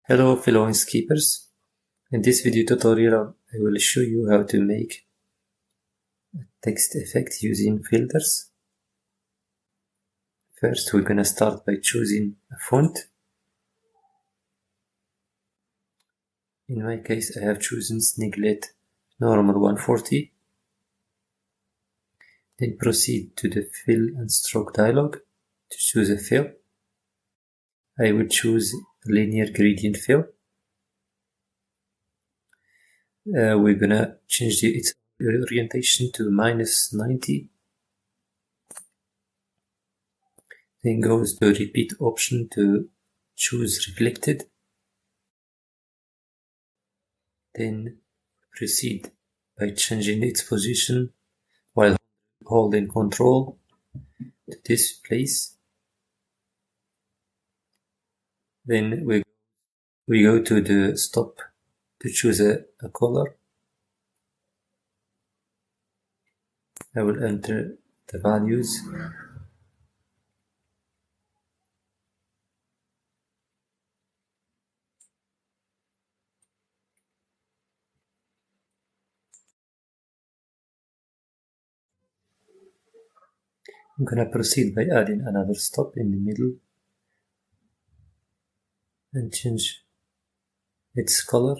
Hello fellow Inkscapers. In this video tutorial I will show you how to make a text effect using filters. First we're gonna start by choosing a font. In my case I have chosen Sniglet Normal 140. Then proceed to the fill and stroke dialog to choose a fill. I will choose linear gradient fill. We're gonna change its orientation to -90. Then goes the repeat option to choose reflected. Then proceed by changing its position while holding Ctrl to this place. Then we go to the stop to choose a color. I will enter the values. I'm gonna proceed by adding another stop in the middle and change its color.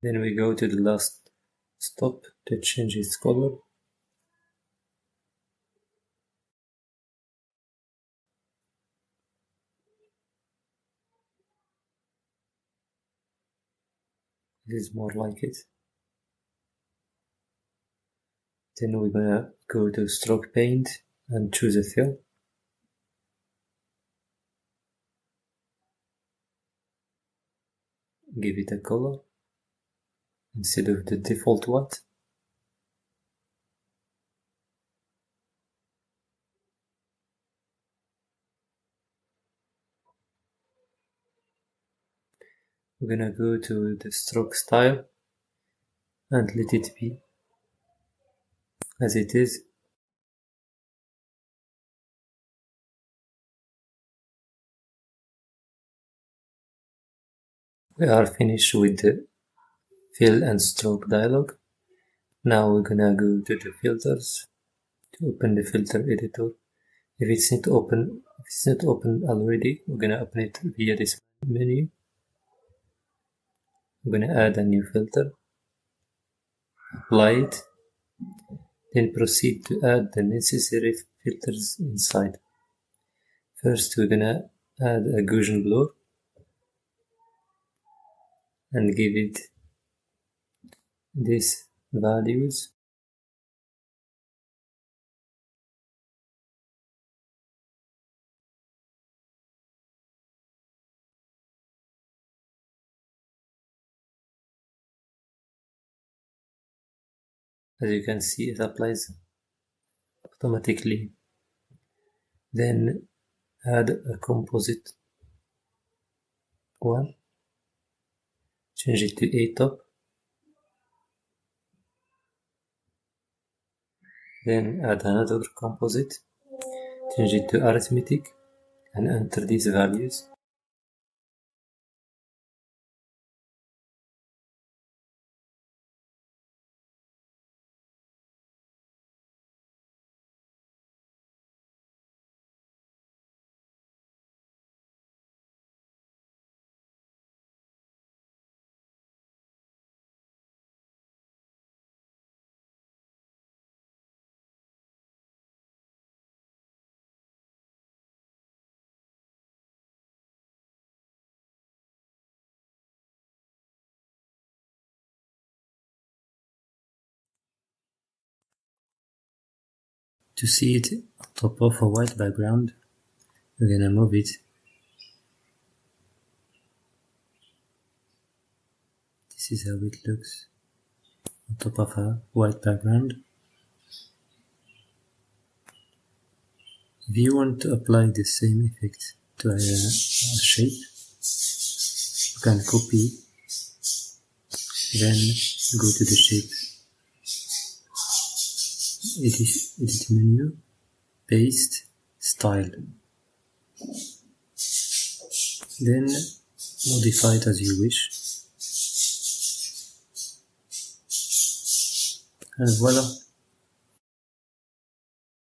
Then we go to the last stop to change its color. This is more like it. Then we're gonna go to stroke paint and choose a fill. Give it a color instead of the default white. We're gonna go to the stroke style and let it be as it is. We are finished with the fill and stroke dialog. Now we're gonna go to the filters to open the filter editor. If it's not open already, we're gonna open it via this menu. I'm gonna add a new filter, apply it, then proceed to add the necessary filters inside. First we're gonna add a Gaussian blur and give it these values. As you can see, it applies automatically. Then add a composite one, change it to A-top, then add another composite, change it to arithmetic, and enter these values. To see it on top of a white background, we're gonna move it. This is how it looks on top of a white background. If you want to apply the same effect to a shape, you can copy, then go to the shape, edit menu, paste, style, then modify it as you wish, and voila.